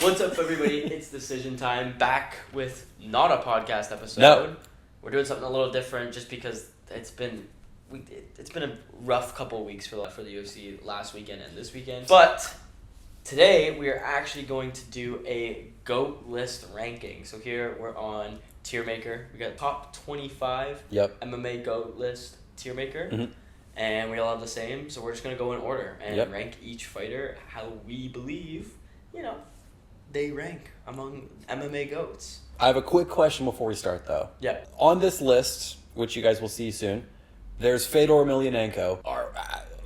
What's up, everybody? It's decision time. Back with not a podcast episode. No. We're doing something a little different just because it's been a rough couple of weeks for the UFC last weekend and this weekend. But today we are actually going to do a GOAT list ranking. So here we're on Tier Maker. We got top 25 MMA GOAT list Tier Maker. Mm-hmm. And we all have the same. So we're just going to go in order and rank each fighter how we believe, they rank among MMA GOATs. I have a quick question before we start, though. Yeah. On this list, which you guys will see soon, there's Fedor Emiliananko.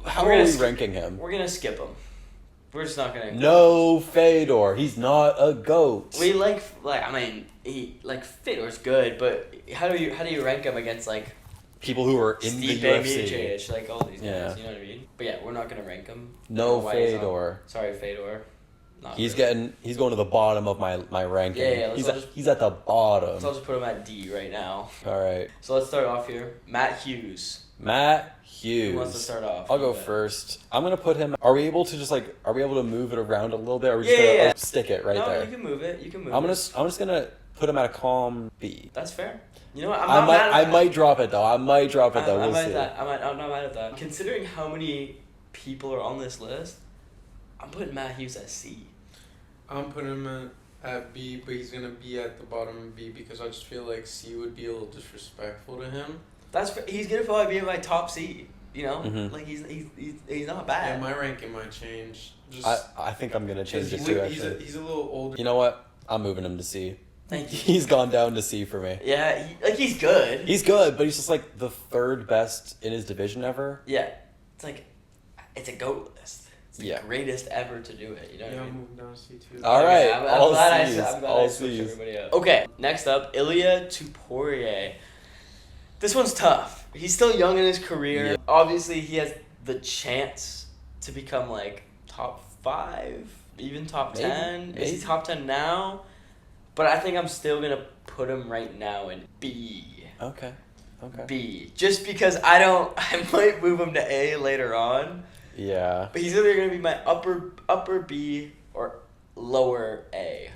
How are we ranking him? We're going to skip him. We're just not going to... No, Fedor. He's not a GOAT. We Fedor's good, but how do you rank him against, people who are in the UFC? Stipe Miocic, all these guys, you know what I mean? But yeah, we're not going to rank him. No, Fedor. Sorry, Fedor. He's going to the bottom of my ranking. Yeah. He's at the bottom. So I'll just put him at D right now. All right. So let's start off here. Matt Hughes. Who wants to start off? I'll go first. I'm gonna put him. Are we able to move it around a little bit? Or are we just gonna stick it right there? No, you can move it. I'm just gonna put him at a calm B. That's fair. You know what? I might drop it though. We'll see. I'm not mad at that. Considering how many people are on this list, I'm putting Matt Hughes at C. I'm putting him at B, but he's gonna be at the bottom of B because I just feel like C would be a little disrespectful to him. He's gonna probably be in my top C. Mm-hmm. He's not bad. Yeah, my ranking might change. I think I'm gonna change it too. Actually, he's a little older. You know what? I'm moving him to C. Thank you. He's gone down to C for me. Yeah, he's good. He's good, but he's just the third best in his division ever. Yeah, it's a GOAT list. It's the Yeah. greatest ever to do it. You know what I mean? I'm moving down to C too. All right, I'm glad C's. I switched everybody up. Okay, next up, Ilia Topuria. This one's tough. He's still young in his career. Yeah. Obviously, he has the chance to become top 5, even top 10. Maybe. Is he top 10 now? But I think I'm still gonna put him right now in B. Okay. B. Just because I might move him to A later on. Yeah. But he's either gonna be my upper B or lower A.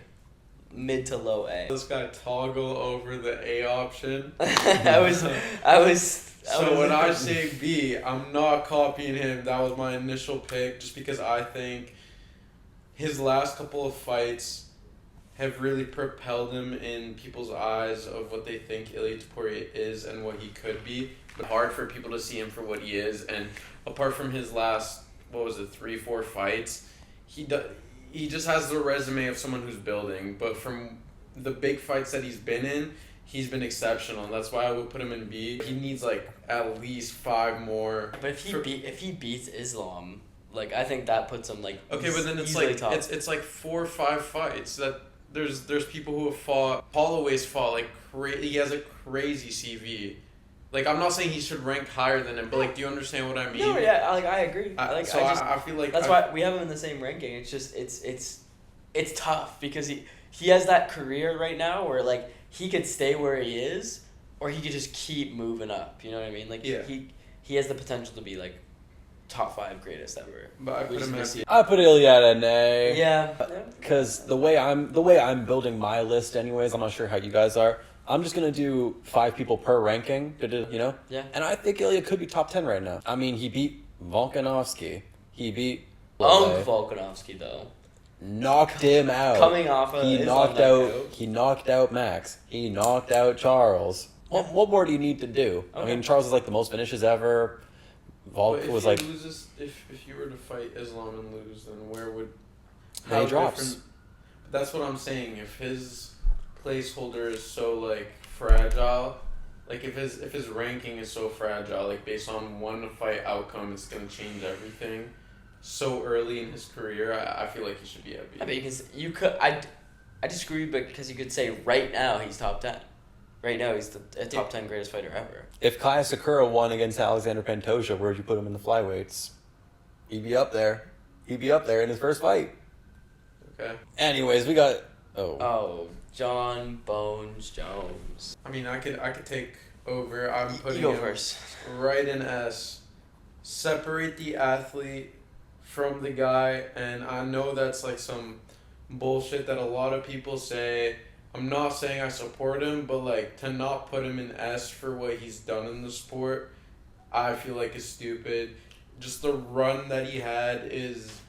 Mid to low A. This guy toggle over the A option. I was. So when I say B, I'm not copying him. That was my initial pick, just because I think his last couple of fights have really propelled him in people's eyes of what they think Ilia Topuria is and what he could be. But hard for people to see him for what he is. And apart from his last, 3-4 fights, he just has the resume of someone who's building. But from the big fights that he's been in, he's been exceptional. That's why I would put him in B. He needs at least 5 more. But if he beats Islam, I think that puts him okay, but then it's top. it's 4 or 5 fights that there's people who have fought. Holloway's fought he has a crazy CV. I'm not saying he should rank higher than him, but do you understand what I mean? No, yeah, I agree. I feel like that's why we have him in the same ranking. It's just it's tough because he has that career right now where he could stay where he is, or he could just keep moving up. You know what I mean? He has the potential to be top 5 greatest ever. But I put him at C. I put Ilia at an A. Yeah. Because the way I'm building my list, anyways, I'm not sure how you guys are. I'm just gonna do 5 people per ranking. Yeah. And I think Ilia could be top 10 right now. I mean, he beat Volkanovski. He beat Volkanovski though. Knocked him out. Coming off of He knocked out Max. He knocked out Charles. What more do you need to do? Okay. I mean, Charles is the most finishes ever. Volk was loses, if you were to fight Islam and lose, then where would he drops? But that's what I'm saying. If his placeholder is so fragile, if his ranking is so fragile, based on one fight outcome, it's gonna change everything. So early in his career, I feel like he should be at B. I mean, because I disagree, but because you could say right now he's top 10. Right now he's the top 10 greatest fighter ever. If Kaya Sakura won against Alexander Pantoja, where would you put him in the flyweights? He'd be up there. He'd be up there in his first fight. Okay. Anyways, we got... Jon Jones. I mean, I could take over. I'm putting you go him first. Right in S. Separate the athlete from the guy, and I know that's some bullshit that a lot of people say. I'm not saying I support him, but like to not put him in S for what he's done in the sport, I feel like is stupid. Just the run that he had is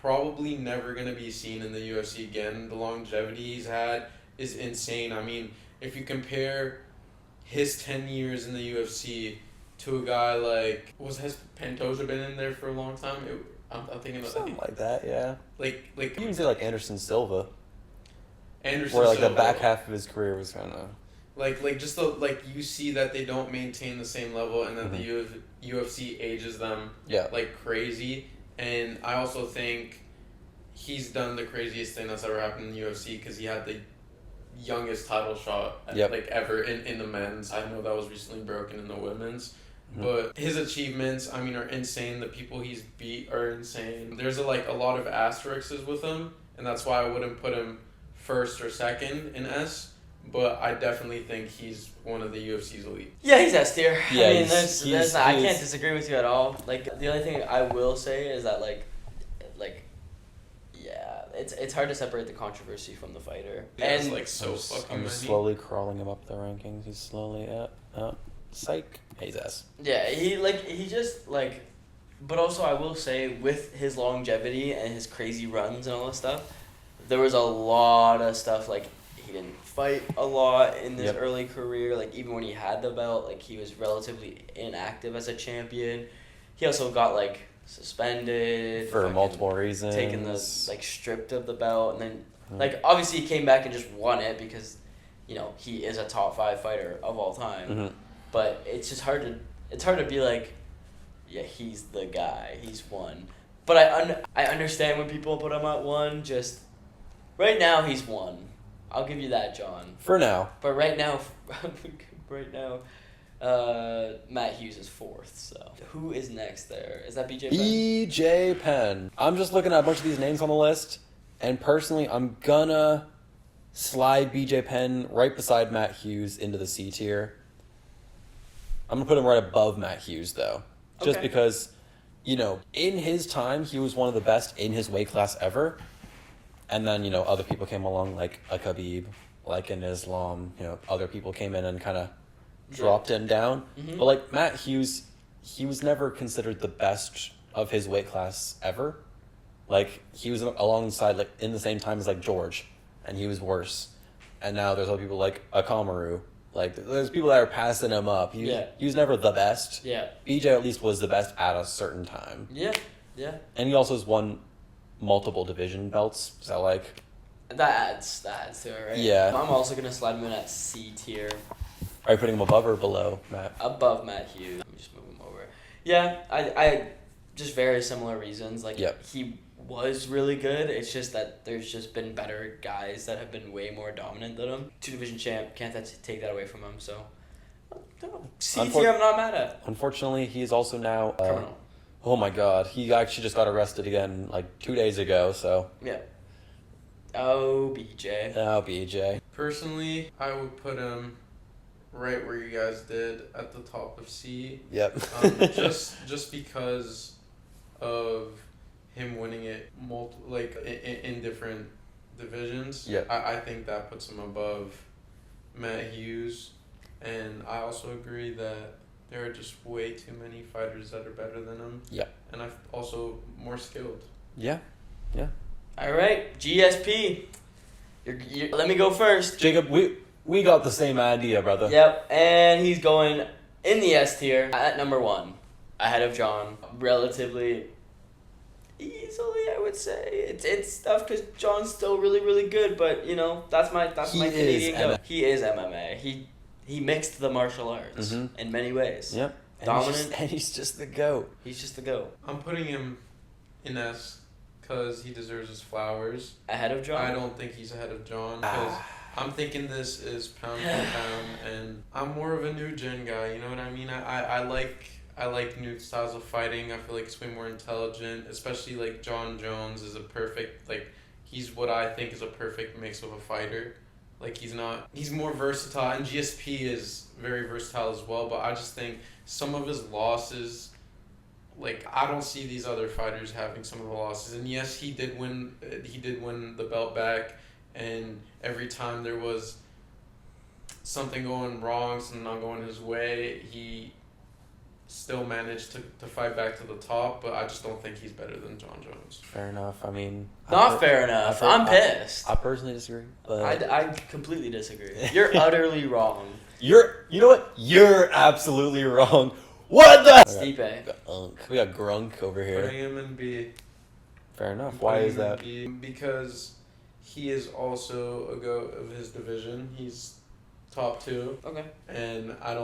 probably never going to be seen in the UFC again. The longevity he's had is insane. I mean, if you compare his 10 years in the UFC to a guy like, has Pantoja been in there for a long time? I'm thinking of Something like that, yeah. Like You can say like Anderson Silva, Anderson where like Silva. the back half of his career was kind of Like just the you see that they don't maintain the same level, and that the UFC ages them like crazy. And I also think he's done the craziest thing that's ever happened in the UFC, because he had the youngest title shot like ever in the men's. I know that was recently broken in the women's. But his achievements, I mean, are insane. The people he's beat are insane. There's a lot of asterisks with him, and that's why I wouldn't put him first or second in S. But I definitely think he's one of the UFC's elite. Yeah, he's S tier. Yeah, I mean, I can't disagree with you at all. Like, the only thing I will say is that yeah, it's hard to separate the controversy from the fighter. Yeah, and it's like so fucking I'm many. slowly crawling him up the rankings. He's slowly psych. He's S. Yeah, he just but also I will say, with his longevity and his crazy runs and all this stuff, there was a lot of stuff like he didn't fight a lot in his early career. Like, even when he had the belt, like, he was relatively inactive as a champion. He also got suspended for multiple reasons, taken stripped of the belt, and then obviously he came back and just won it because he is a top 5 fighter of all time. But it's just hard to be like, yeah, he's the guy, he's one. But I understand when people put him at 1. Just right now he's 1. I'll give you that, John. For now. But right now, Matt Hughes is 4th. So who is next there? Is that BJ Penn? BJ Penn. I'm just looking at a bunch of these names on the list, and personally, I'm gonna slide BJ Penn right beside Matt Hughes into the C tier. I'm gonna put him right above Matt Hughes though, just because, in his time he was one of the best in his weight class ever. And then, other people came along, like a Khabib, like an Islam. Other people came in and kind of dropped him down. But, Matt Hughes, he was never considered the best of his weight class ever. He was alongside, in the same time as, George, and he was worse. And now there's other people like a Kamaru. There's people that are passing him up. He was never the best. Yeah. BJ at least was the best at a certain time. Yeah, yeah. And he also has won multiple division belts, so that adds to it, right? Yeah. I'm also gonna slide him in at C tier. Are you putting him above or below Matt? Above Matt Hughes. Let me just move him over. Yeah, I just very similar reasons. He was really good. It's just that there's just been better guys that have been way more dominant than him. 2 division champ, can't take that away from him. So C tier, I'm not mad at. Unfortunately, he's also now criminal. Oh my God, he actually just got arrested again 2 days ago, so. Yeah. Oh, BJ. Oh, BJ. Personally, I would put him right where you guys did, at the top of C. Yep. Just because of him winning it in different divisions. Yeah. I think that puts him above Matt Hughes. And I also agree that there are just way too many fighters that are better than him. Yeah. And I've also more skilled. Yeah. Yeah. All right, GSP. Let me go first. Jacob, we got the same idea, brother. Yep, and he's going in the S tier at number 1, ahead of John, relatively easily, I would say. It's tough because John's still really, really good, but that's my Canadian goat. He is MMA. He mixed the martial arts in many ways. Yep. Dominant. And he's just the GOAT. He's just the GOAT. I'm putting him in S because he deserves his flowers. Ahead of John? I don't think he's ahead of John because I'm thinking this is pound for pound, and I'm more of a new gen guy. You know what I mean? I like new styles of fighting. I feel like it's way more intelligent, especially Jon Jones is a perfect he's what I think is a perfect mix of a fighter. He's more versatile, and GSP is very versatile as well, but I just think some of his losses Like, I don't see these other fighters having some of the losses. And yes, he did win the belt back, and every time there was something going wrong, something not going his way, he still managed to fight back to the top, but I just don't think he's better than Jon Jones. Fair enough. I mean... Not fair enough. I'm pissed. I personally disagree, but... I completely disagree. You're utterly wrong. You know what? You're absolutely wrong. What the... Stipe. We got Grunk over here. Putting him in B. Fair enough. Why is that? Because he is also a GOAT of his division. He's top 2. Okay. And I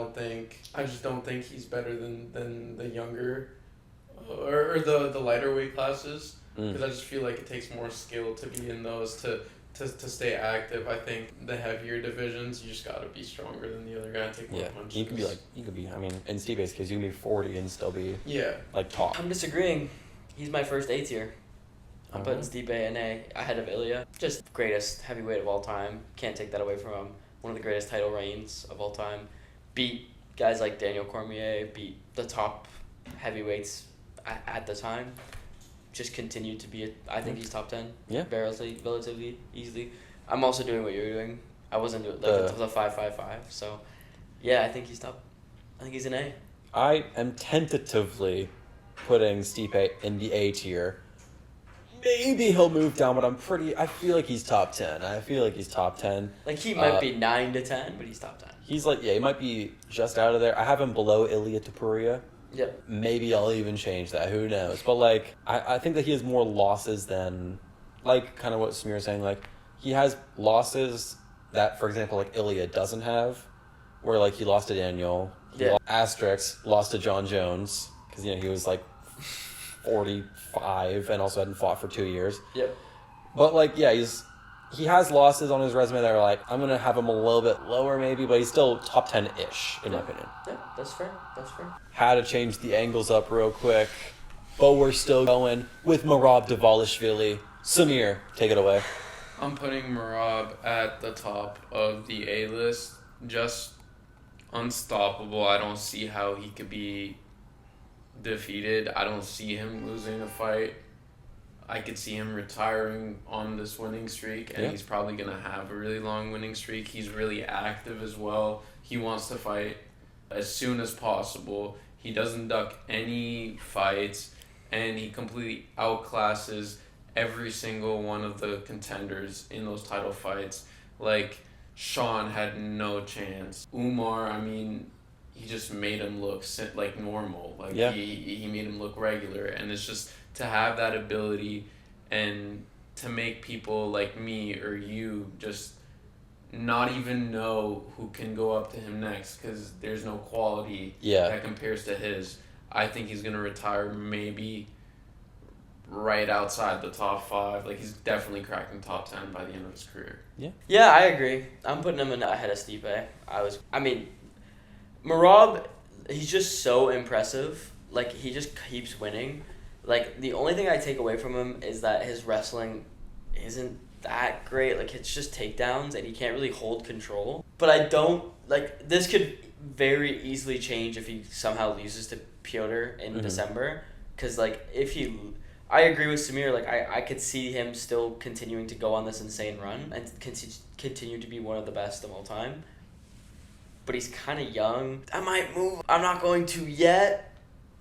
just don't think he's better than the younger or the lighter weight classes, because I just feel like it takes more skill to be in those to stay active. I think the heavier divisions, you just got to be stronger than the other guy and take more punches. You could be, I mean, in Stipe's case, you can be 40 and still be, like, top. I'm disagreeing. He's my first A tier. I'm putting Stipe in A ahead of Ilia. Just greatest heavyweight of all time. Can't take that away from him. One of the greatest title reigns of all time. Beat guys like Daniel Cormier, beat the top heavyweights at the time. Just continued to be, I think he's top 10. Yeah. Relatively easily. I'm also doing what you're doing. I wasn't doing the 5-5-5. So, yeah, I think he's top. I think he's an A. I am tentatively putting Stipe in the A tier. Maybe he'll move down, but I feel like he's top 10. Like, he might be 9 to 10, but he's top 10. He's like, he might be just out of there. I have him below Ilia Topuria. Yep. Maybe I'll even change that. Who knows? But, like, I think that he has more losses than, like, kind of what Samir was saying. Like, he has losses that, for example, like, Ilia doesn't have, where, like, he lost to Daniel. Lost to Jon Jones, because, you know, he was, like, 45 and also hadn't fought for 2 years. Yep. But, like, yeah, he has losses on his resume that are like, I'm going to have him a little bit lower maybe, but he's still top 10-ish, in my opinion. Yeah, that's fair. Had to change the angles up real quick, but we're still going with Merab Dvalishvili. Samir, take it away. I'm putting Merab at the top of the A list. Just unstoppable. I don't see how he could be defeated. I don't see him losing a fight. I could see him retiring on this winning streak, and he's probably going to have a really long winning streak. He's really active as well. He wants to fight as soon as possible. He doesn't duck any fights, and he completely outclasses every single one of the contenders in those title fights. Like, Sean had no chance. Umar, I mean, he just made him look like normal. Like, he made him look regular, and it's just to have that ability and to make people like me or you just not even know who can go up to him next, because there's no quality that compares to his. I think he's going to retire maybe right outside the top 5. Like, he's definitely cracking top 10 by the end of his career. Yeah, I agree. I'm putting him ahead of Stipe. Merab, he's just so impressive. Like, he just keeps winning. Like, the only thing I take away from him is that his wrestling isn't that great. Like, it's just takedowns, and he can't really hold control. But I don't, like, this could very easily change if he somehow loses to Piotr in December. Because, like, I agree with Samir. Like, I could see him still continuing to go on this insane run and continue to be one of the best of all time. But he's kind of young. I might move. I'm not going to yet,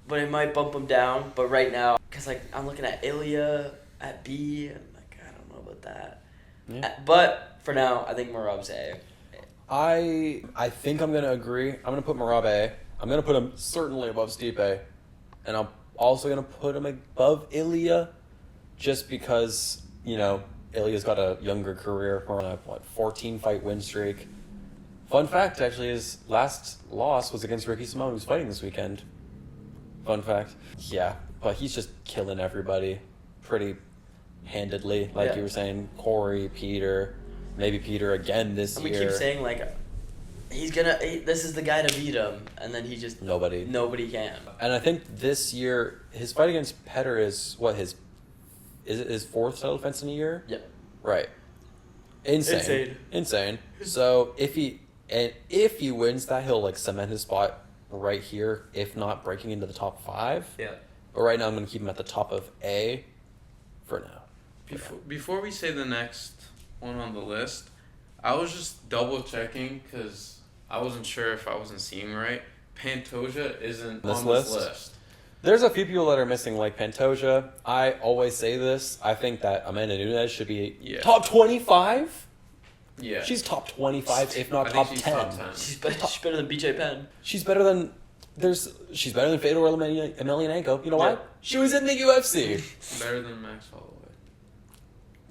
but it might bump him down. But right now, because, like, I'm looking at Ilia at B, and, like, I don't know about that. Yeah. But for now, I think Merab's A. I think I'm going to agree. I'm going to put Merab A. I'm going to put him certainly above Stipe. And I'm also going to put him above Ilia, just because, you know, Ilia's got a younger career. We're on a, 14-fight win streak. Fun fact, actually, his last loss was against Ricky Simon, who's fighting this weekend. Fun fact. Yeah, but he's just killing everybody pretty handedly, like you were saying. Corey, Peter, maybe Peter again this year. We keep saying, like, this is the guy to beat him, and then he just... Nobody can. And I think this year, his fight against Petter is, is it his 4th title defense in a year? Yep. Right. Insane. So, if he wins that, he'll, like, cement his spot right here, if not breaking into the top 5. Yeah. But right now, I'm going to keep him at the top of A for now. Before we say the next one on the list, I was just double checking because I wasn't sure if I wasn't seeing right. Pantoja isn't on this list. There's a few people that are missing, like Pantoja. I always say this. I think that Amanda Nunes should be top 25. Yeah. She's top 25, if not top 10. Top 10. She's better than BJ Penn. She's better than Fedor Emiliananko. You know why? She was in the UFC. Better than Max Holloway.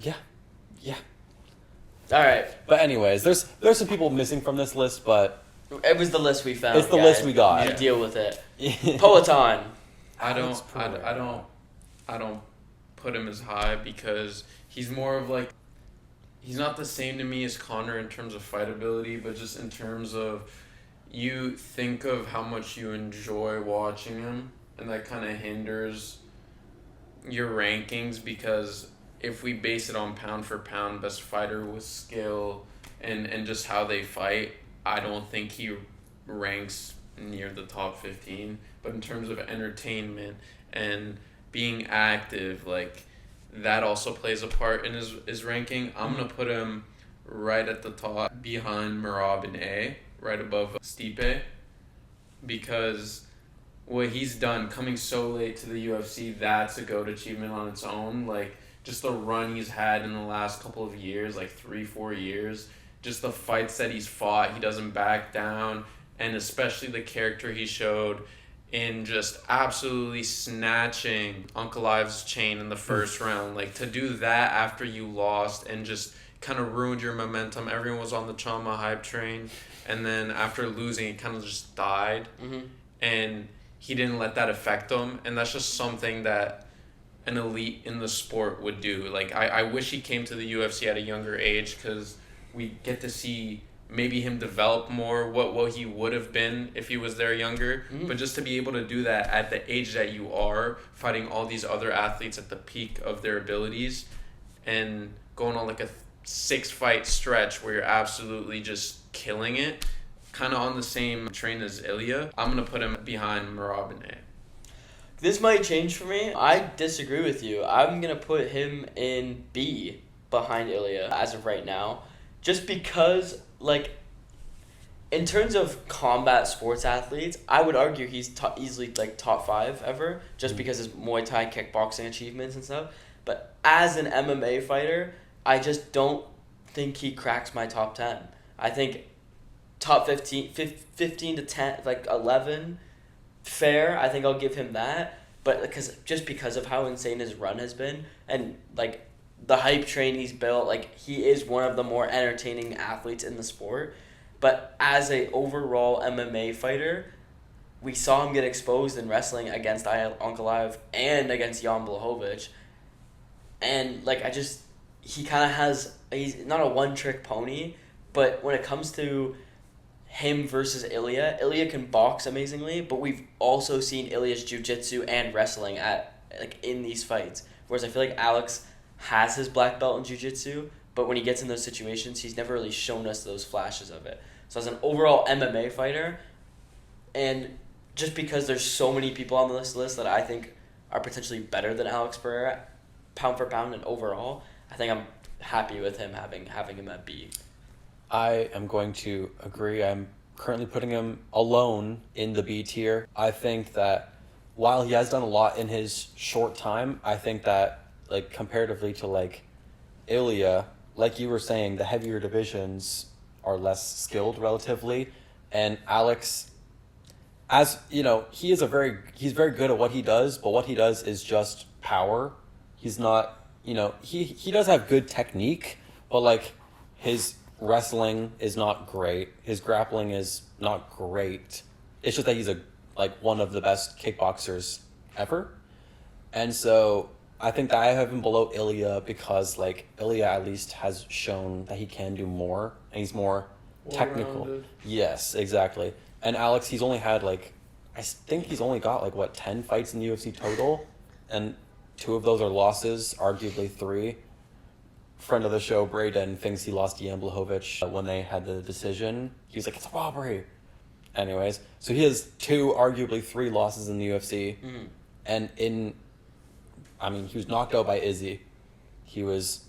Yeah. All right. But anyways, there's some people missing from this list, but it was the list we found. It's the list we got. You deal with it. Peloton. I don't put him as high because he's more of like, he's not the same to me as Conor in terms of fight ability, but just in terms of, you think of how much you enjoy watching him, and that kind of hinders your rankings, because if we base it on pound for pound, best fighter with skill and just how they fight, I don't think he ranks near the top 15. But in terms of entertainment and being active, like, that also plays a part in his ranking. I'm going to put him right at the top behind Merab in A, right above Stipe, because what he's done coming so late to the UFC, that's a GOAT achievement on its own. Like, just the run he's had in the last couple of years, like 3-4 years, just the fights that he's fought, he doesn't back down, and especially the character he showed in just absolutely snatching Ankalaev's chain in the first round. Like, to do that after you lost and just kind of ruined your momentum. Everyone was on the trauma hype train, and then after losing, he kind of just died. And he didn't let that affect him, and that's just something that an elite in the sport would do. Like, I wish he came to the UFC at a younger age, because we get to see maybe him develop more, what he would have been if he was there younger. But just to be able to do that at the age that you are, fighting all these other athletes at the peak of their abilities, and going on like a 6-fight stretch where you're absolutely just killing it, kind of on the same train as Ilia, I'm going to put him behind Merab and A. This might change for me. I disagree with you. I'm going to put him in B behind Ilia as of right now. Just because, like, in terms of combat sports athletes, I would argue he's easily, like, top 5 ever, just because his Muay Thai kickboxing achievements and stuff. But as an MMA fighter, I just don't think he cracks my top 10. I think top 15 to 10, like 11, fair. I think I'll give him that. But because of how insane his run has been, and, like, the hype train he's built, like, he is one of the more entertaining athletes in the sport. But as a overall MMA fighter, we saw him get exposed in wrestling against Ankalaev and against Jan Blachowicz. And, like, he kind of he's not a one-trick pony, but when it comes to him versus Ilia can box amazingly, but we've also seen Ilia's jiu-jitsu and wrestling in these fights. Whereas I feel like Alex has his black belt in jiu-jitsu, but when he gets in those situations, he's never really shown us those flashes of it. So as an overall MMA fighter, and just because there's so many people on this list that I think are potentially better than Alex Pereira, pound for pound and overall, I think I'm happy with him having him at B. I am going to agree. I'm currently putting him alone in the B tier. I think that while he has done a lot in his short time, I think that, like, comparatively to, like, Ilia, like you were saying, the heavier divisions are less skilled relatively, and Alex, as you know, he's very good at what he does, but what he does is just power. He's not, he does have good technique, but, like, his wrestling is not great. His grappling is not great. It's just that he's one of the best kickboxers ever. And so I think that I have him below Ilia because, like, Ilia at least has shown that he can do more, and he's more technical. Well-rounded. Yes, exactly. And Alex, he's only had, like, I think he's only got, 10 fights in the UFC total, and 2 of those are losses, arguably 3. Friend of the show, Braden, thinks he lost Jan Blachowicz when they had the decision. He was like, it's a robbery. Anyways, so he has 2, arguably 3 losses in the UFC. And he was knocked out by Izzy. He was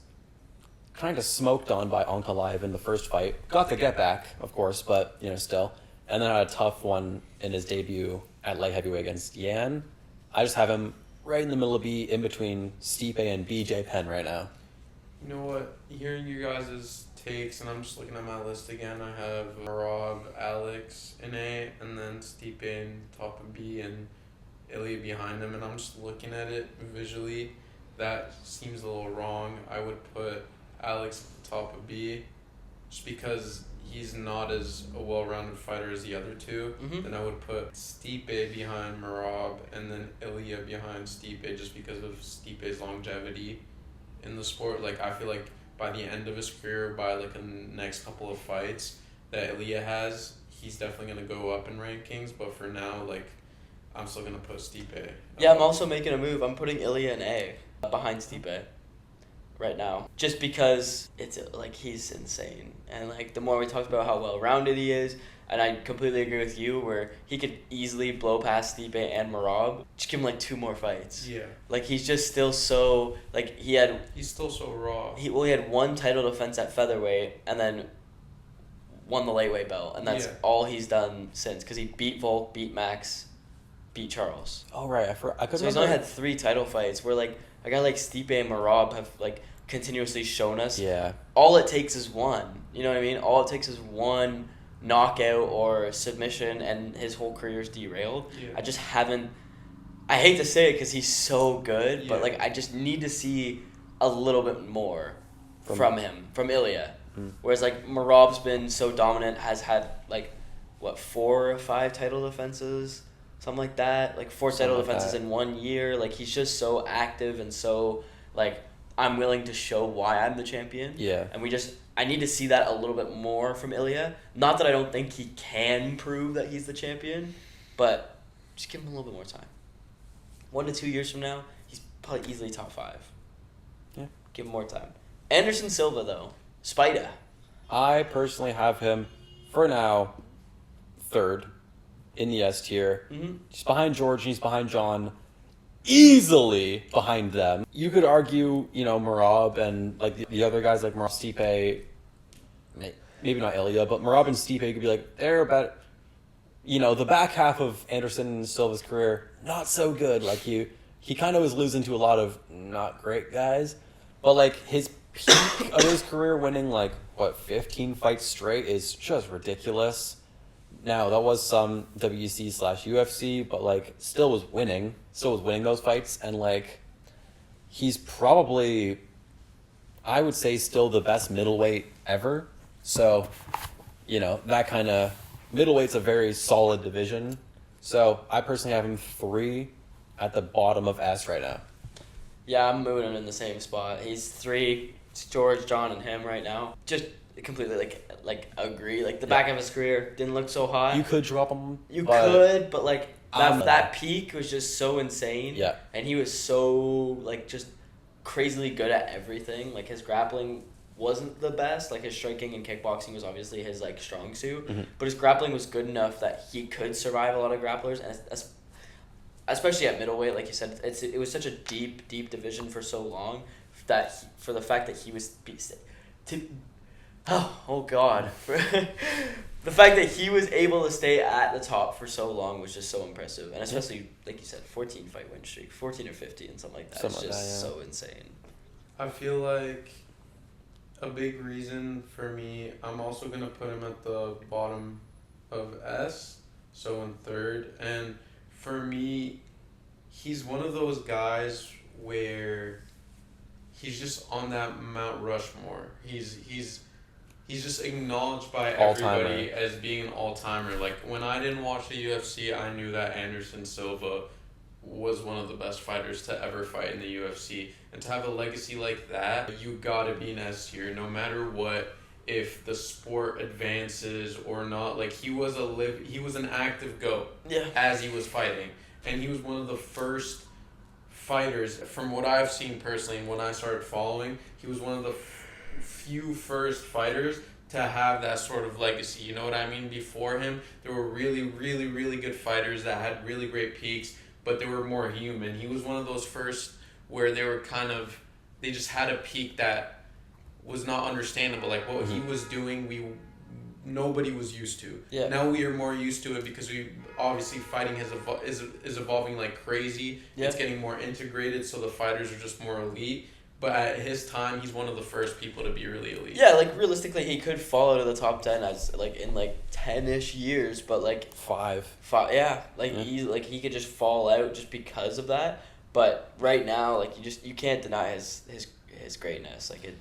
kind of smoked on by Ankalaev in the first fight. Got the get back, of course, but, still. And then had a tough one in his debut at light heavyweight against Yan. I just have him right in the middle of in between Stipe and BJ Penn right now. You know what? Hearing you guys' takes, and I'm just looking at my list again. I have Merab, Alex in A, and then Stipe in top of B, and Ilia behind him. And I'm just looking at it visually. That seems a little wrong. I would put Alex at the top of B, just because he's not as a well-rounded fighter as the other two. Mm-hmm. Then I would put Stipe behind Merab, and then Ilia behind Stipe, just because of Stipe's longevity in the sport. Like, I feel like by the end of his career, by like the next couple of fights that Ilia has, he's definitely gonna go up in rankings. But for now, like, I'm still gonna put Stipe. Yeah, I'm also making a move. I'm putting Ilia in A behind Stipe right now, just because it's like he's insane. And like the more we talked about how well-rounded he is, and I completely agree with you where he could easily blow past Stipe and Merab. Just give him like 2 more fights. Yeah. Like he's just still so like he's still so raw. He had 1 title defense at featherweight and then won the lightweight belt, and that's all he's done since, because he beat Volk, beat Max, beat Charles. Oh right, So he's only had 3 title fights. Where like a guy like Stipe and Merab have like continuously shown us. Yeah. All it takes is 1. You know what I mean? All it takes is 1 knockout or submission, and his whole career's derailed. Yeah. I just haven't. I hate to say it because he's so good, but like I just need to see a little bit more from Ilia. Mm. Whereas like Merab's been so dominant, has had like 4 or 5 title defenses, something like that. Like 4 title defenses in 1 year. Like he's just so active and so like I'm willing to show why I'm the champion. Yeah. And I need to see that a little bit more from Ilia. Not that I don't think he can prove that he's the champion, but just give him a little bit more time. 1 to 2 years from now, he's probably easily top 5. Yeah. Give him more time. Anderson Silva, though. Spida. I personally have him, for now, 3rd in the S tier. Mm-hmm. He's behind George and he's behind John. Easily behind them. You could argue, Merab and like the other guys like Merab, Stipe, maybe not Ilia, but Merab and Stipe could be like, they're about, the back half of Anderson Silva's career, not so good. Like he kind of was losing to a lot of not great guys, but like his peak of his career, winning 15 fights straight, is just ridiculous. Now, that was some WC/UFC, but still was winning those fights, and he's probably, I would say, still the best middleweight ever. So, that kind of middleweight's a very solid division. So I personally have him 3 at the bottom of S right now. Yeah, I'm moving him in the same spot. He's 3. It's George, John, and him right now. Just completely agree. The back of his career didn't look so hot. You could drop him. But that peak was just so insane. Yeah. And he was so just crazily good at everything. His grappling wasn't the best. His striking and kickboxing was obviously his strong suit. Mm-hmm. But his grappling was good enough that he could survive a lot of grapplers, and especially at middleweight, like you said, it was such a deep division for so long that for the fact that he was the fact that he was able to stay at the top for so long was just so impressive, and especially like you said, 14 fight win streak, 14 or 15, something like that. It's just so insane. I feel like a big reason for me, I'm also gonna put him at the bottom of S, so in 3rd, and for me, he's one of those guys where he's just on that Mount Rushmore. He's just acknowledged by everybody as being an all-timer. When I didn't watch the UFC, I knew that Anderson Silva was one of the best fighters to ever fight in the UFC. And to have a legacy like that, you gotta be an S tier, no matter what, if the sport advances or not. He was an active GOAT as he was fighting. And he was one of the first fighters, from what I've seen personally and when I started following, he was one of the few first fighters to have that sort of legacy. You know what I mean? Before him, there were really, really, really good fighters that had really great peaks, but they were more human. He was one of those first where they just had a peak that was not understandable. Like what he was doing, nobody was used to. Yeah. Now we are more used to it because we obviously fighting is evolving like crazy. Yeah. It's getting more integrated, so the fighters are just more elite. But at his time, he's one of the first people to be really elite. Yeah, like realistically, he could fall out of the top 10 as like in like 10-ish years, but like 5. Yeah, like he could just fall out just because of that. But right now, like you can't deny his greatness. Like it.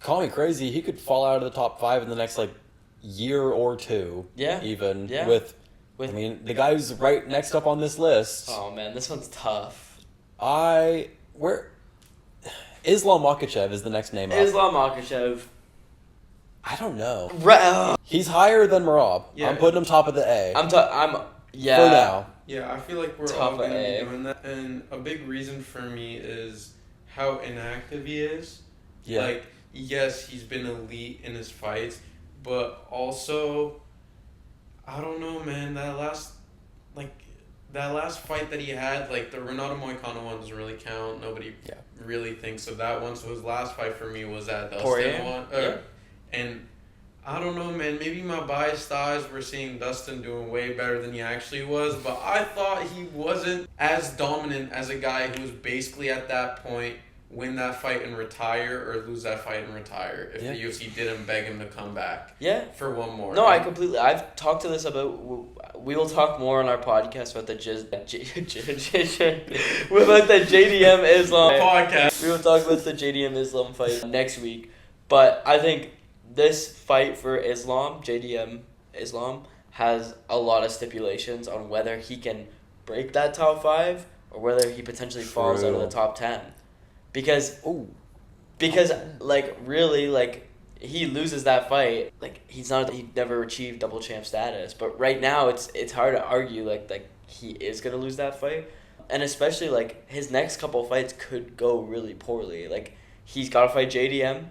Call me crazy, he could fall out of the top 5 in the next like year or two. Yeah. Even Yeah. with I mean, the guy who's right next up on this list. Oh man, this one's tough. Islam Makhachev is the next name up. Islam Makhachev. I don't know. Right. He's higher than Merab. Yeah. I'm putting him top of the A. Yeah. For now. Yeah, I feel like we're all going to be doing that. And a big reason for me is how inactive he is. Yeah. Like, yes, he's been elite in his fights, but also, I don't know, man, that last fight that he had, like the Renato Moicano one doesn't really count. Nobody really thinks of that one. So his last fight for me was that Dustin one. And I don't know, man. Maybe my biased eyes were seeing Dustin doing way better than he actually was, but I thought he wasn't as dominant as a guy who was basically at that point win that fight and retire or lose that fight and retire if the UFC didn't beg him to come back. Yeah. For one more. No, I've talked to this about. We will talk more on our podcast about the JDM Islam podcast. We will talk about the JDM Islam fight next week. But I think this fight for JDM Islam, has a lot of stipulations on whether he can break that top 5 or whether he potentially falls out of the top 10. Because like really like he loses that fight, like he never achieved double champ status, but right now it's hard to argue like he is going to lose that fight, and especially like his next couple fights could go really poorly. Like he's got to fight JDM.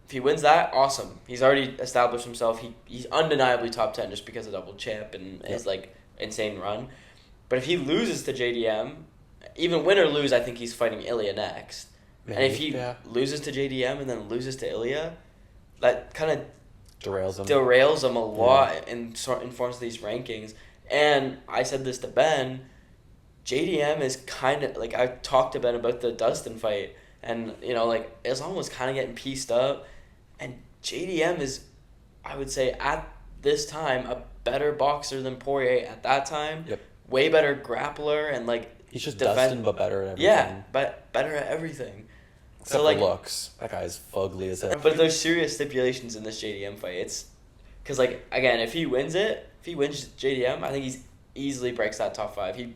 If he wins that, awesome. He's already established himself. He's undeniably top 10 just because of double champ and his like insane run. But if he loses to JDM, even win or lose, I think he's fighting Ilia next. Maybe, and if he loses to JDM and then loses to Ilia, that kind of derails him a lot in forms of these rankings. And I said this to Ben, JDM is kind of, like, I talked to Ben about the Dustin fight, and, you know, like, Islam was kind of getting pieced up, and JDM is, I would say, at this time, a better boxer than Poirier at that time. Yep. Way better grappler, and, like, he's just Dustin, but better at everything. Yeah, but better at everything. Except for looks. That guy's fugly as hell. But there's serious stipulations in this JDM fight. It's because, like, again, if he wins JDM, I think he easily breaks that top 5. He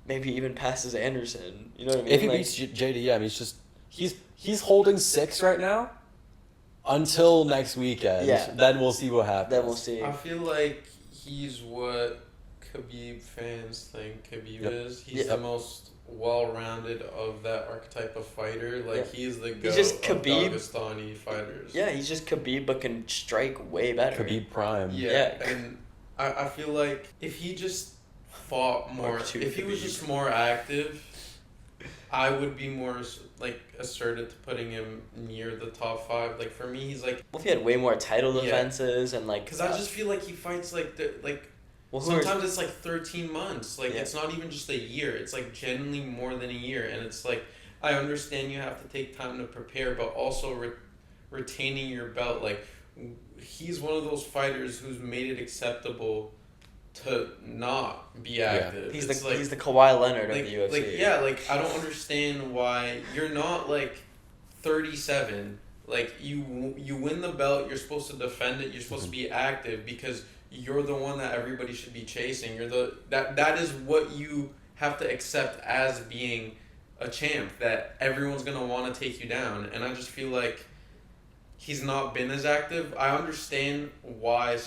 maybe even passes Anderson. You know what I mean? If he beats JDM, he's holding 6 right now until next weekend. Yeah. Then we'll see what happens. Then we'll see. I feel like he's what Khabib fans think Khabib is. He's the most well-rounded of that archetype of fighter. Like, he's the GOAT of Dagestani fighters. Yeah, he's just Khabib, but can strike way better. Khabib prime. Yeah. And I feel like if he just fought more, if he was just more active, I would be more, like, assertive to putting him near the top 5. Like, for me, he's like... Well, if he had way more title defenses and, like... Because I just feel like he fights, sometimes it's like 13 months. Like, it's not even just a year. It's like genuinely more than a year. And it's like, I understand you have to take time to prepare, but also retaining your belt. Like, he's one of those fighters who's made it acceptable to not be active. He's the Kawhi Leonard of the UFC. I don't understand why you're not, like, 37. Like, you win the belt, you're supposed to defend it, you're supposed to be active because... You're the one that everybody should be chasing. That is what you have to accept as being a champ, that everyone's going to want to take you down. And I just feel like he's not been as active. I understand why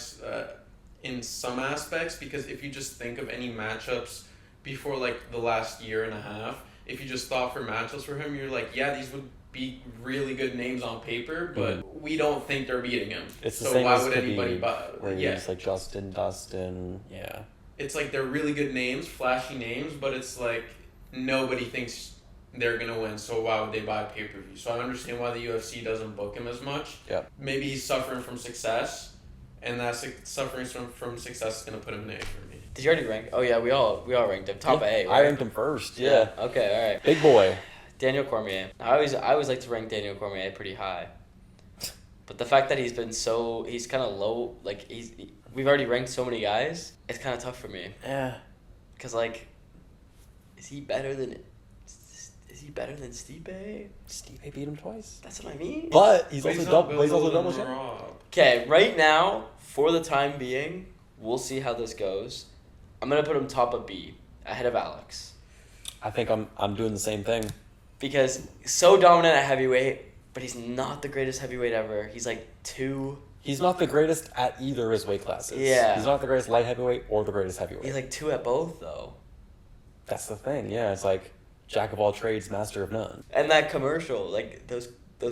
in some aspects, because if you just think of any matchups before, like, the last year and a half, if you just thought for matchups for him, you're like, yeah, these would be really good names on paper, but we don't think they're beating him. It's the so same why as would Khabib, anybody buy? Where he's like Dustin, yeah. it's like they're really good names, flashy names, but it's like nobody thinks they're gonna win, so why would they buy pay-per-view? So I understand why the UFC doesn't book him as much. Yeah. Maybe he's suffering from success, and that suffering from success is gonna put him in A for me. Did you already rank? Oh yeah, we all ranked him top A. Right? I ranked him first. Yeah. Okay. All right. Big boy. Daniel Cormier. I always like to rank Daniel Cormier pretty high, but the fact that he's kind of low, like we've already ranked so many guys, it's kind of tough for me. Yeah. Cause like, is he better than Stipe? Stipe beat him twice. That's what I mean. But he's also double champ. Okay, right now, for the time being, we'll see how this goes. I'm gonna put him top of B, ahead of Alex. I think I'm doing the same thing. Because so dominant at heavyweight, but he's not the greatest heavyweight ever. He's like 2. He's not the greatest at either of his weight classes. Yeah. He's not the greatest light heavyweight or the greatest heavyweight. He's like 2 at both, though. That's the thing. Yeah, it's like jack of all trades, master of none. And that commercial, like those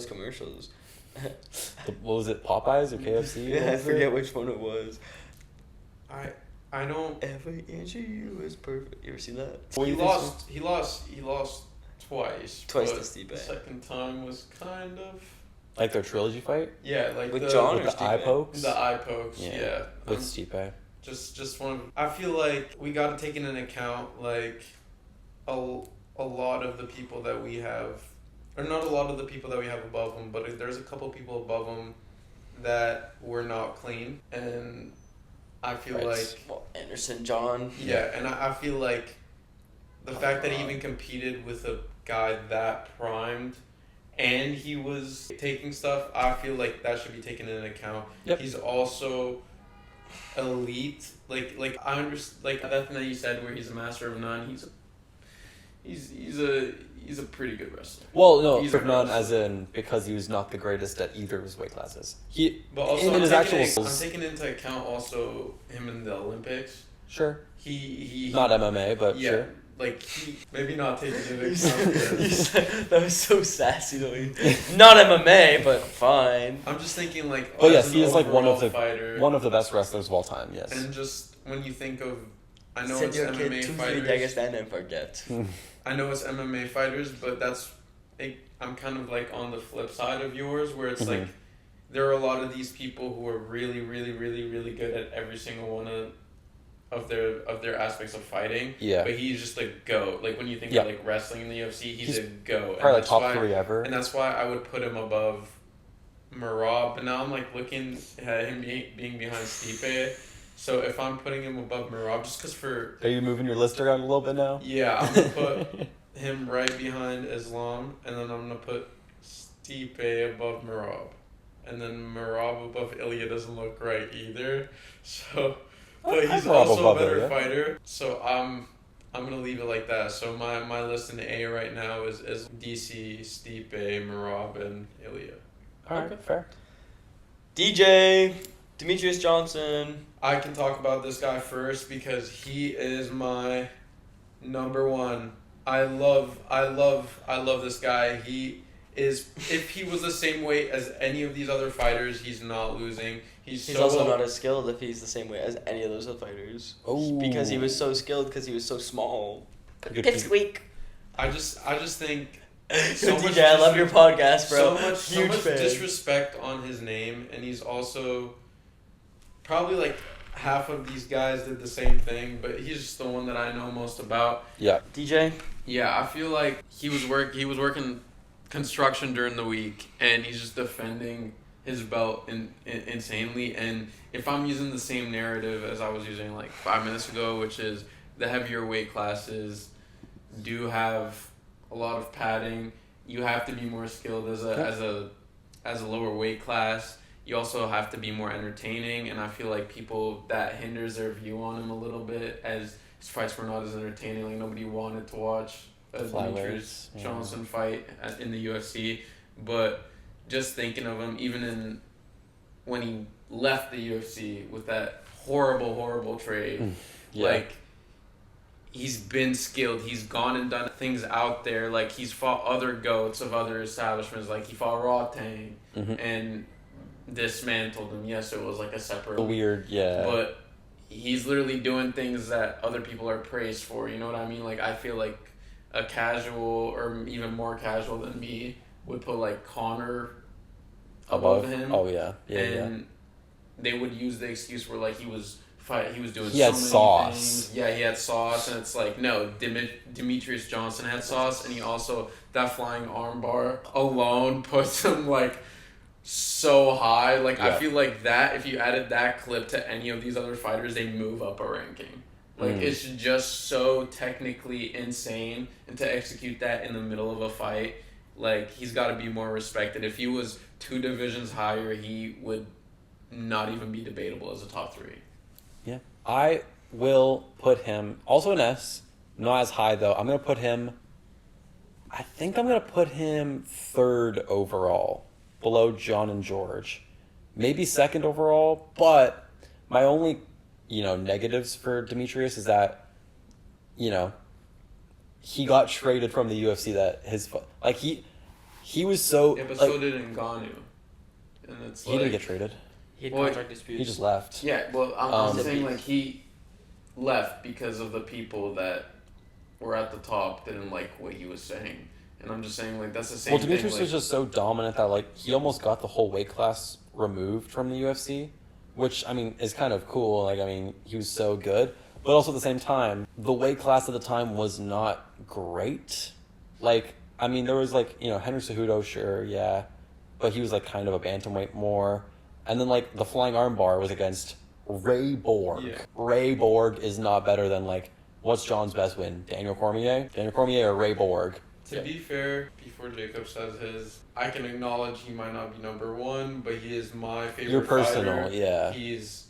commercials. What was it, Popeyes or KFC? Yeah, I forget which one it was. I don't. Every inch of you is perfect. You ever seen that? He lost twice. Twice but to Stipe. The second time was kind of. Like their trilogy fight? Yeah, like with John with or the Stipe? eye pokes? The eye pokes, yeah. With Stipe. Just one of. I feel like we got to take into account like a lot of the people that we have, or not a lot of the people that we have above him, but there's a couple people above him that were not clean, and I feel like Anderson, John. Yeah, and I feel like the fact that he even competed with a guy that primed and he was taking stuff, I feel like that should be taken into account. Yep. He's also elite. Like I understand, like that thing that you said where he's a master of none. He's a pretty good wrestler. Well, no, He's for none as in because he was not the greatest at either of his weight classes. But also I'm taking into account also him in the Olympics. Sure. He not MMA, but yeah, sure. like he maybe not taking into account. That was so sassy though. Not MMA, but fine. I'm just thinking like. Oh yes, he is like one of the best wrestlers of all time. Yes. And just when you think of, I know it's MMA fighters. I know it's MMA fighters, but I'm kind of like on the flip side of yours, where it's like there are a lot of these people who are really, really, really, really good at every single one of their aspects of fighting. Yeah. But he's just a GOAT. Like when you think of like wrestling in the UFC, he's a GOAT. Probably like top 3 ever. And that's why I would put him above Merab. But now I'm like looking at him being behind Stipe. So if I'm putting him above Merab, just because Are you moving your list around a little bit now? Yeah, I'm going to put him right behind Islam, and then I'm going to put Stipe above Merab. And then Merab above Ilia doesn't look right either. So, but he's also a better fighter. So I'm going to leave it like that. So my list in A right now is DC, Stipe, Merab, and Ilia. Alright, fair. DJ, Demetrious Johnson. I can talk about this guy first because he is my number one. I love this guy. He is, if he was the same weight as any of these other fighters, he's not losing. He's also not as skilled if he's the same weight as any of those other fighters. Oh. Because he was so skilled because he was so small. Pipsqueak. I just think so DJ, I love your podcast, bro. So much disrespect on his name, and he's also probably like half of these guys did the same thing, but he's just the one that I know most about. Yeah. DJ? Yeah, I feel like he was working construction during the week, and he's just defending his belt insanely. And if I'm using the same narrative as I was using like 5 minutes ago, which is the heavier weight classes do have a lot of padding. You have to be more skilled as a lower weight class. You also have to be more entertaining, and I feel like that hinders their view on him a little bit, as his fights were not as entertaining. Like nobody wanted to watch a Demetrious Johnson fight in the UFC. But just thinking of him, even when he left the UFC with that horrible trade, like he's been skilled. He's gone and done things out there. Like he's fought other GOATs of other establishments. Like he fought Rotang and dismantled him. Yes, it was like a separate weird, yeah. But he's literally doing things that other people are praised for. You know what I mean? Like, I feel like a casual or even more casual than me would put like Conor above him. Oh yeah, and they would use the excuse where like he was doing he had so many sauce. things. Yeah, he had sauce, and it's like, no, Demetrious Johnson had sauce, and he also, that flying armbar alone puts him like so high. Like, I feel like that, if you added that clip to any of these other fighters, they move up a ranking. Like, it's just so technically insane, and to execute that in the middle of a fight, like, he's got to be more respected. If he was 2 divisions higher, he would not even be debatable as a top 3. Yeah. I will put him, also an S, not as high though. I think I'm going to put him 3rd overall, below John and George. Maybe 2nd overall, but my only, negatives for Demetrious is that, he got traded from the UFC he was so... Yeah, but like, so did Ngannou. And it's he didn't get traded. He had contract disputes. He just left. Yeah, well, I'm saying, like, he left because of the people that were at the top didn't like what he was saying. And I'm just saying, like, that's the same thing. Well, Demetrious was just so dominant that, like, he almost got the whole weight class removed from the UFC, which, I mean, is kind of cool. Like, I mean, he was so good. But also at the same time, the weight class at the time was not great. Like, I mean, there was, like, Henry Cejudo, sure, yeah. But he was, like, kind of a bantamweight more. And then, like, the flying armbar was against Ray Borg. Yeah. Ray Borg is not better than, like, what's John's best win? Daniel Cormier or Ray Borg? To be fair, before Jacob says his, I can acknowledge he might not be number 1, but he is my favorite Your personal, fighter. yeah. He's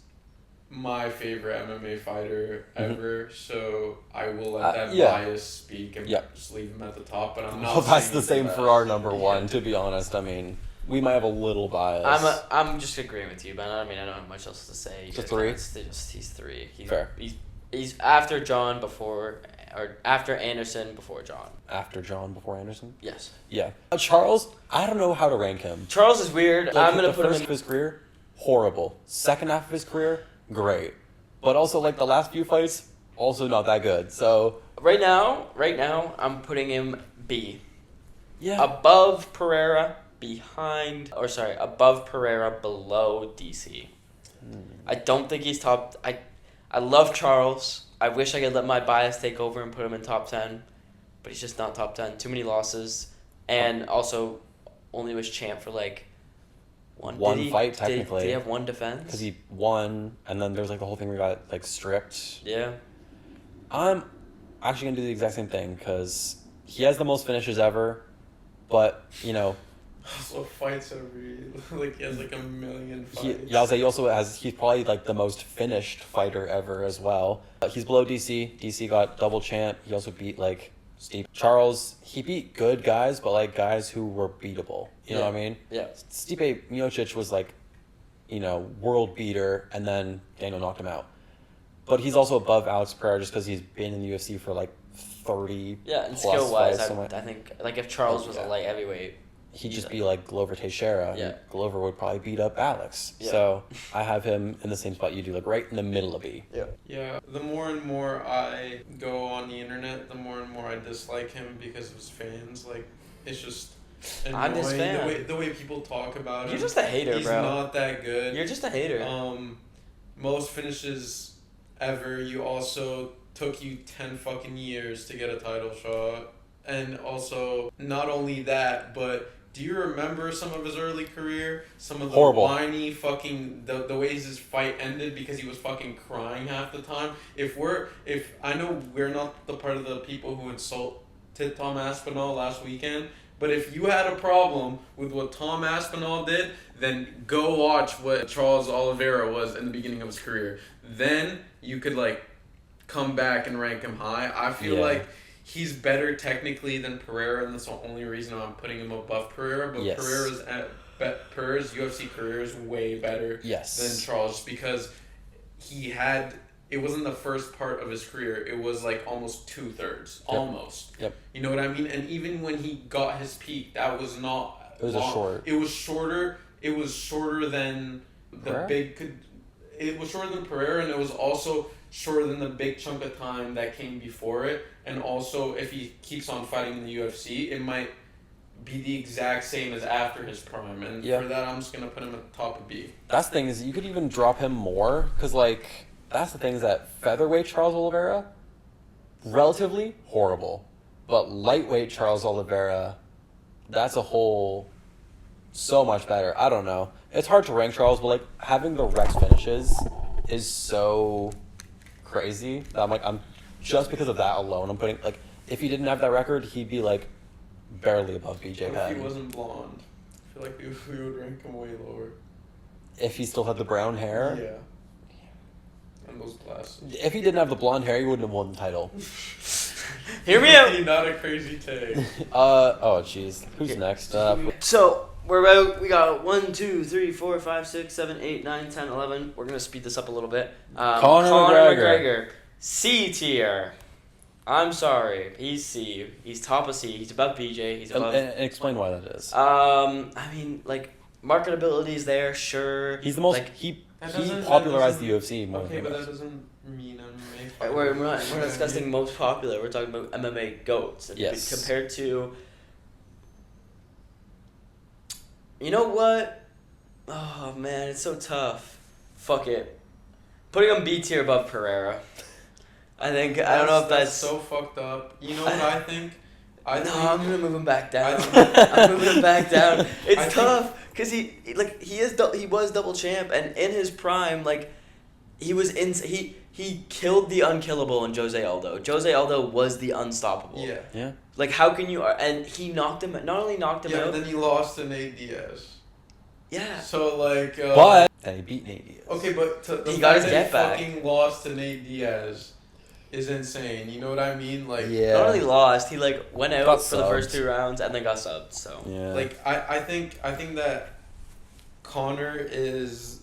my favorite MMA fighter ever, so I will let that bias speak and just leave him at the top. But I'm not. Well, that's the same for our number 1, to be honest. I mean, we might have a little bias. I'm just agreeing with you, but I don't have much else to say. Just 3? He's 3. Fair. He's after John or after Anderson before John. After John before Anderson? Yes. Yeah. Charles, I don't know how to rank him. Charles is weird. Like, I'm gonna the put him first in of his career, horrible. Second half of his career, great. But also, like, the last few fights, also not that good. So right now, I'm putting him B. yeah, Above Pereira, above Pereira, below DC. I don't think he's top. I love Charles. I wish I could let my bias take over and put him in top 10, but he's just not top 10. Too many losses, and also only was champ for like one fight technically. Did he have one defense? Because he won, and then there's like the whole thing where he got like stripped. Yeah. I'm actually gonna do the exact same thing because he has the most finishes ever, but Also fights every like he has like a million fights. He's probably like the most finished fighter ever as well. He's below DC. DC got double champ. He also beat like Stipe. Charles, he beat good guys, but like guys who were beatable. You know what I mean? Yeah. Stipe Miocic was like, world beater, and then Daniel knocked him out. But he's also above Alex Pereira just because he's been in the UFC for like 30 Yeah, and plus skill wise, fights. I think like if Charles was a light heavyweight, he'd just be like Glover Teixeira. Yeah. And Glover would probably beat up Alex. Yeah. So I have him in the same spot you do, like right in the middle of B. Yeah. Yeah, the more and more I go on the internet, the more and more I dislike him because of his fans. Like, it's just annoying. I'm his fan. The way people talk about him. You're just a hater, He's bro. not that good. You're just a hater. Most finishes ever. You also took you 10 fucking years to get a title shot. And also, not only that, but do you remember some of his early career? Some of the horrible whiny fucking the ways his fight ended because he was fucking crying half the time. If I know we're not the part of the people who insulted Tom Aspinall last weekend, but if you had a problem with what Tom Aspinall did, then go watch what Charles Oliveira was in the beginning of his career. Then you could like come back and rank him high. I feel like he's better technically than Pereira, and that's the only reason I'm putting him above Pereira. But Pereira's UFC career is way better than Charles because it wasn't the first part of his career. It was like almost 2/3, almost. Yep. You know what I mean? And even when he got his peak, that was not. It was long. short. It was shorter. It was shorter than the Pereira? big. it was shorter than Pereira, and it was also shorter than the big chunk of time that came before it. And also, if he keeps on fighting in the UFC, it might be the exact same as after his prime. And for that, I'm just going to put him at the top of B. That's the thing is you could even drop him more because, like, that's the thing is that featherweight Charles Oliveira, relatively horrible. But lightweight Charles Oliveira, that's a whole so much better. I don't know. It's hard to rank Charles, but, like, having the Rex finishes is so crazy that I'm just because of that alone, I'm putting, like, if he didn't have that record, he'd be, like, barely above BJ Penn. If he wasn't blonde, I feel like we would rank him way lower. If he still had the brown hair? Yeah. And those glasses. If he didn't have the blonde hair, he wouldn't have won the title. Hear me out. Not a crazy take. Oh, jeez. Who's next? So, we got 1, 2, 3, 4, 5, 6, 7, 8, 9, 10, 11. We're going to speed this up a little bit. Conor McGregor. C tier. I'm sorry. He's C. He's top of C. He's above BJ. He's above... And explain why that is. I mean, like, marketability is there, sure. He's the most... Like, he popularized the UFC more Okay, than but anybody that else. doesn't mean MMA. we're not discussing most popular. We're talking about MMA GOATs. And Yes. compared to... You know what? Oh, man, it's so tough. Fuck it. Putting him B tier above Pereira. I think, I don't know if that's... so fucked up. You know what I think? I'm going to move him back down. I'm moving him back down. It's tough because he was double champ, and in his prime, like, he killed the unkillable in Jose Aldo. Jose Aldo was the unstoppable. Yeah. Like, how can you... And he knocked him... Not only knocked him out... but then he lost to Nate Diaz. Yeah. So, like... but... And he beat Nate Diaz. Okay, but... He got his get back. Fucking lost to Nate Diaz is insane. You know what I mean? Like... Yeah. Not only lost, he, like, went out Got for the subbed. first 2 rounds and then got subbed, so... Yeah. Like, I think that Conor is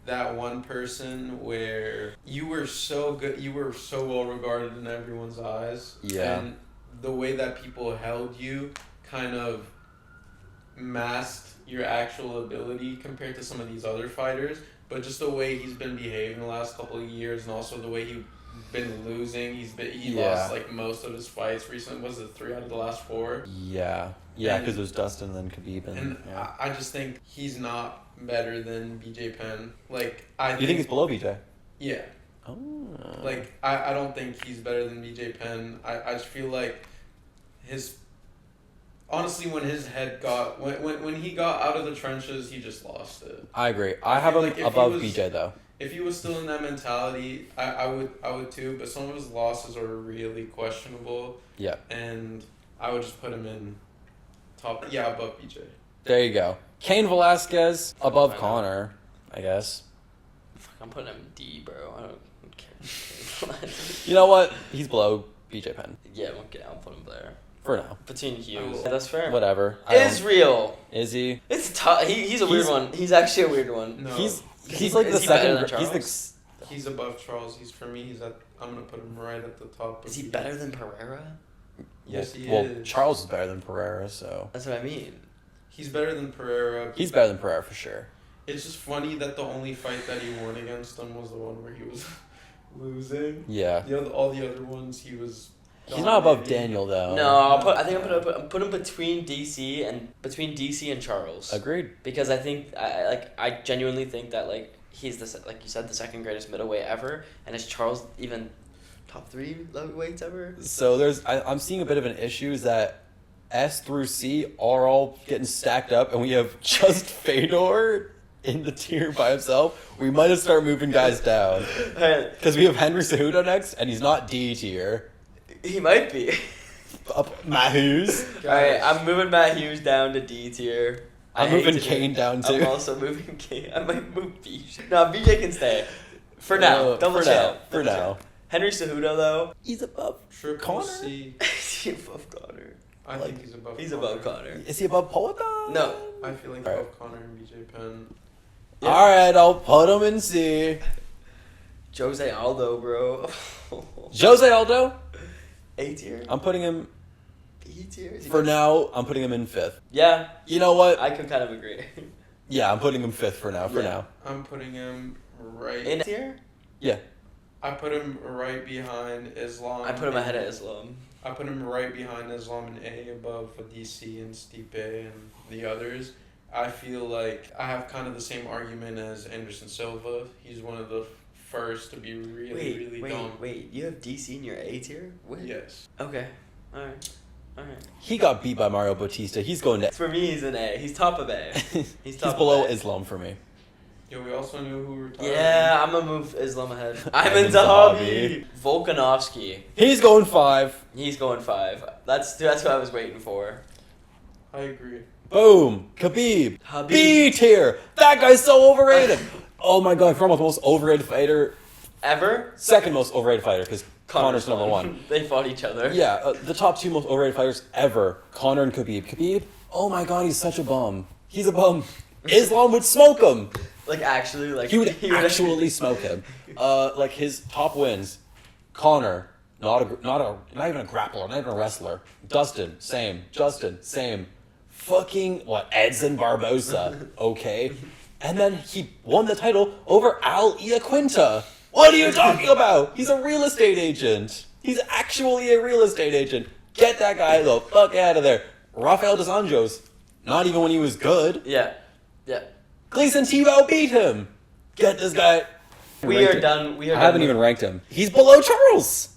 that one person where you were so good, you were so well regarded in everyone's eyes. Yeah. And the way that people held you kind of masked your actual ability compared to some of these other fighters. But just the way he's been behaving the last couple of years, and also the way he's been losing, he lost like most of his fights recently. Was it 3 out of the last 4? Yeah, because it was Dustin and then Khabib. And I just think he's not better than BJ Penn. Like, You think he's below BJ? Yeah. Oh. Like, I don't think he's better than BJ Penn. I just feel like his... Honestly, when his head got... When he got out of the trenches, he just lost it. I agree. I have him above BJ, though. If he was still in that mentality, I would too, but some of his losses are really questionable. Yeah. And I would just put him in top... Yeah, above BJ. There you go. Cain Velasquez above Conor, I guess. Fuck, I'm putting him D, bro. I don't care. You know what? He's below BJ Penn. Yeah, okay, I'll put him there. For now. Between Hughes. Yeah, that's fair. Whatever. Israel. Is he? It's tough. He's a weird one. He's actually a weird one. No. He's like the Is he better second... than He's the... He's above Charles. For me, I'm going to put him right at the top. Is he better than Pereira? Yes, he Well, is. Charles is better than Pereira, so... That's what I mean. He's better than Pereira. He's better than Pereira for sure. It's just funny that the only fight that he won against him was the one where he was losing. Yeah. All the other ones, he was... He's not above Daniel, though. No, I'm put him between DC and Charles. Agreed. Because I think I genuinely think that, like, he's like you said, the second greatest middleweight ever, and is Charles even top 3 lightweights ever? So I'm seeing a bit of an issue is that S through C are all getting stacked up, and we have just Fedor in the tier by himself. We might have start moving guys down because we have Henry Cejudo next, and he's not D tier. He might be. Up Matt Hughes. Alright, I'm moving Matt Hughes down to D tier. I'm moving Cain down too. I'm also moving Cain. I might move BJ. No, BJ can stay. For now. Double champ. For now. Henry Cejudo, though. He's above Triple Conor? C. Is he above Connor? I think he's above He's Conor. above Connor. Is he above Polka? No. I feel like Alright. above Conor and BJ Penn. Yeah. Alright, I'll put him in C. Jose Aldo, bro. Jose Aldo? A tier? I'm putting him... B tier? For now, I'm putting him in 5th. Yeah. You know what? I could kind of agree. Yeah, I'm putting him 5th for now. Yeah. I'm putting him right. In tier? Yeah. I put him right behind Islam. I put him ahead of Islam. I put him right behind Islam in A, above DC and Stipe and the others. I feel like I have kind of the same argument as Anderson Silva. He's one of the first to be really dumb. Wait, you have DC in your A tier? What? Yes. Okay. Alright. He got beat by Mario Bautista. He's going to... For me, he's an A. He's top of A. He's top below of A. Islam for me. Yeah, we also knew who retired. Yeah, I'm gonna move Islam ahead. I'm into hobby. Volkanovski. He's going 5. He's going 5. That's what I was waiting for. I agree. Boom. Khabib. Khabib. B tier. That guy's so overrated. Oh my god, from the most overrated fighter. Ever? Second most overrated fighter, because Conor's number 1. They fought each other. Yeah, the top 2 most overrated fighters ever. Conor and Khabib. Khabib? Oh my god, he's such a bum. He's a bum. Islam would smoke him. Like actually, like He would actually smoke him. Like his top wins, Conor, not even a grappler, not even a wrestler. Dustin, same. Justin, same. Fucking Edson Barbosa, okay. And then he won the title over Al Iaquinta. What are you talking about? He's a real estate agent. He's actually a real estate agent. Get that guy the fuck out of there. Rafael dos Anjos, not even when he was good. Yeah. Gleason Tebow beat him. Get this guy. We are done. I haven't even ranked him. He's below Charles.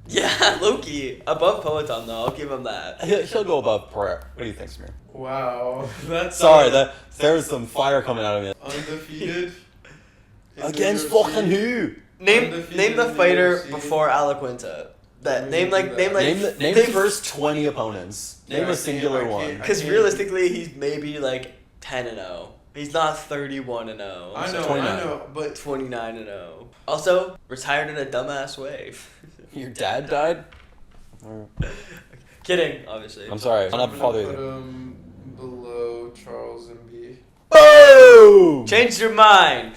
Yeah, Loki. Above Peloton, though. I'll give him that. He'll go above Pereira. What do you think, Samir? Wow. That's Sorry, there's some fire coming out of me. undefeated. Against fucking who? Name Undefeated the in fighter UFC. before Alaquinta. Name Name the first 20 opponents. Name Yeah, a singular I can't- one. Because can't- realistically, he's maybe like 10-0. He's not 31-0. I know, 29. but 29-0. Also, retired in a dumbass way. Your dad died? Kidding, obviously. I'm sorry. I'm not I'm father gonna put either. him below Charles and B. Boom! Changed your mind.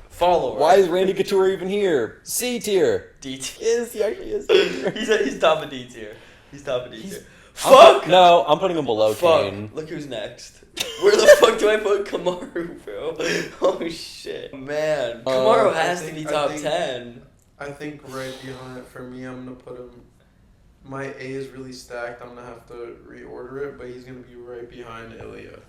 Follower. Why is Randy Couture even here? C tier. D tier? Yes, he actually is. He's top of D tier. He's top of D tier. I'm Fuck! No, I'm putting him below Fuck. Cain. Look who's next. Where the fuck do I put Kamaru, bro? Oh shit. Man. Kamaru has to be top 10. I think right behind for me, I'm gonna put him. My A is really stacked. I'm gonna have to reorder it, but he's gonna be right behind Ilia.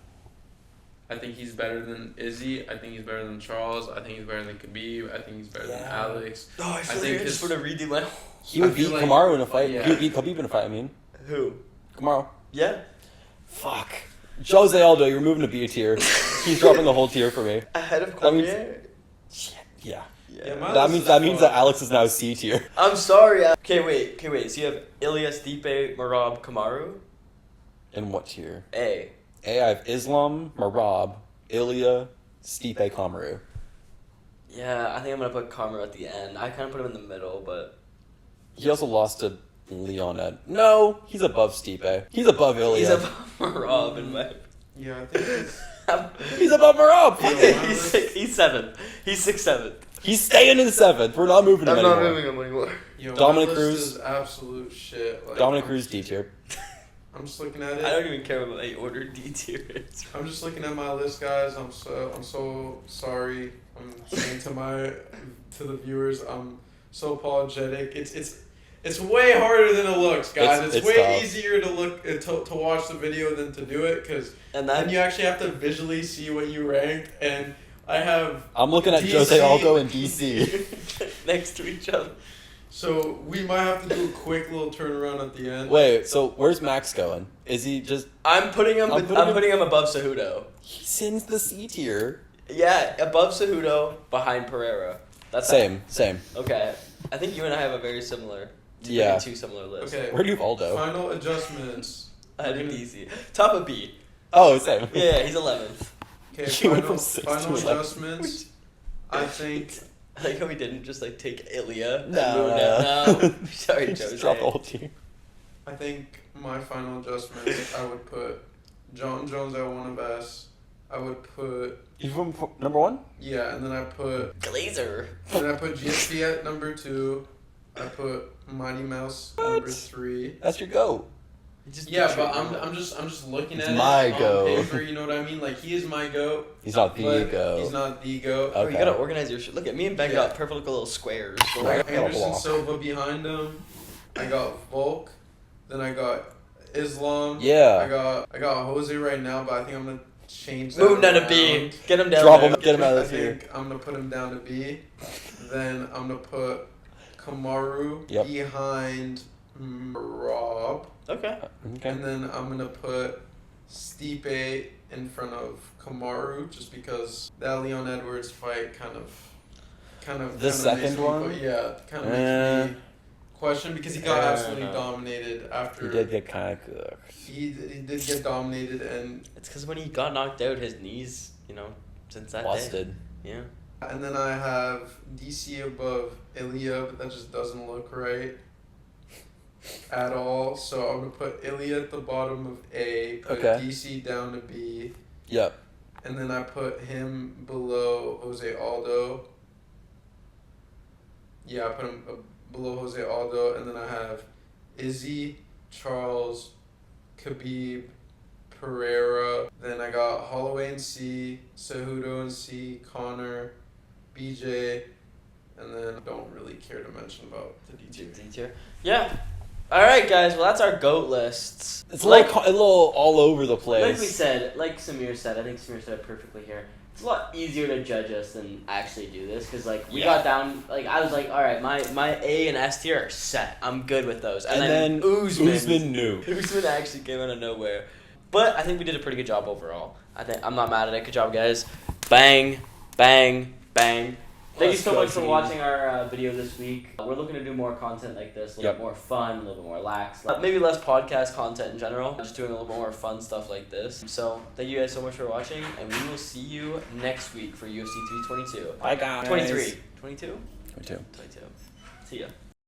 I think he's better than Izzy. I think he's better than Charles. I think he's better than Khabib. I think he's better than Yeah. Alex. Oh, I feel think like I just his- want to redo my... He would I feel beat like- Kamaru in a fight. yeah. He would beat Khabib in a fight, I mean. Who? Kamaru. Yeah? Fuck. Jose Aldo, you're moving to B tier. He's dropping the whole tier for me. Ahead of That means- Cormier? Yeah. Yeah, my That list means is that fun. Alex is now C tier. I'm sorry. Okay, wait. So you have Ilia, Stipe, Merab, Kamaru? In what tier? A. A, I have Islam, Merab, Ilia, Stipe, Kamaru. Yeah, I think I'm going to put Kamaru at the end. I kind of put him in the middle, but... He also lost to Leon Ed. No, he's above Stipe. He's above Ilia. He's above Merab in my... Yeah, I think it's, He's above Merab. Fuck Yeah, it. he's 7th. He's 6th, 7th. He's staying in 7th. We're not moving him I'm not anymore. moving him anymore. yo, Dominick my Cruz. list is absolute shit. Like, Dominick Cruz D tier. I'm just looking at I it. don't even care what my order D tier is. I'm just looking at my list, guys. I'm so sorry. I'm saying to the viewers, I'm so apologetic. It's way harder than it looks, guys. It's way tough. easier to look to watch the video than to do it, because And then that... you actually have to visually see what you ranked. And I have I'm looking at DC. Jose Aldo and DC. next to each other. So we might have to do a quick little turnaround at the end. Wait, so where's Max going? Is he just... I'm putting him I'm putting him- above Cejudo. He's in the C tier. Yeah, above Cejudo, behind Pereira. That's Same. Okay. I think you and I have a very similar... Yeah. Two similar lists. Okay. Where do you have Aldo? Final adjustments. I had a DC. Top of B. Oh, same. Yeah, he's 11th. Okay, He went final, from 6 to final 11. adjustments. I think I like how we didn't just like take Ilia. and No, move no. down. No. Sorry, Just Jose. drop the whole team. I think my final adjustments, I would put Jon Jones at one of S. I would put You from number 1? yeah, and then I put Glazer. GSP at number 2. I put Mighty Mouse What? number 3. That's your go. Yeah, but I'm just looking It's at my it on goat. paper. You know what I mean? Like he is my goat. He's not the but goat. He's not the goat. Bro, you Okay. gotta organize your shit. Look at me and Ben Yeah. got perfect little squares. I Right. got Anderson block. Silva behind him. I got Volk. Then I got Islam. Yeah. I got Jose right now, but I think I'm gonna change that. Move him down to around. B. Get him down Drop there. him. Get him out I of here. think I'm gonna put him down to B. Then I'm gonna put Kamaru Yep. behind Merab. Okay. Okay. And then I'm gonna put Stipe in front of Kamaru just because that Leon Edwards fight kind of The second makes me, one? yeah, kind of makes me question because he got absolutely no. dominated after He did get kind of cooked. he did get dominated and It's because when he got knocked out, his knees, since that Busted. day. Yeah. and then I have DC above Ilia, but that just doesn't look right at all. So I'm gonna put Ilia at the bottom of A, put Okay. DC down to B. Yep. And then I put him below Jose Aldo. Yeah, I put him below Jose Aldo. And then I have Izzy, Charles, Khabib, Pereira. Then I got Holloway in C, Cejudo in C, Conor, BJ. And then I don't really care to mention about the D tier. Yeah. All right, guys. Well, that's our GOAT lists. It's a little all over the place. Like we said, like Samir said, I think Samir said it perfectly here. It's a lot easier to judge us than actually do this because, we got down. I was like, all right, my A and S tier are set. I'm good with those. And then Usman knew. Usman actually came out of nowhere. But I think we did a pretty good job overall. I'm not mad at it. Good job, guys. Bang, bang, bang. Thank you so much for watching our video this week. We're looking to do more content like this, a little bit more fun, a little bit more lax. Maybe less podcast content in general, just doing a little bit more fun stuff like this. So thank you guys so much for watching, and we will see you next week for UFC 322. Bye, guys. 23. 22? 22. 22. See ya.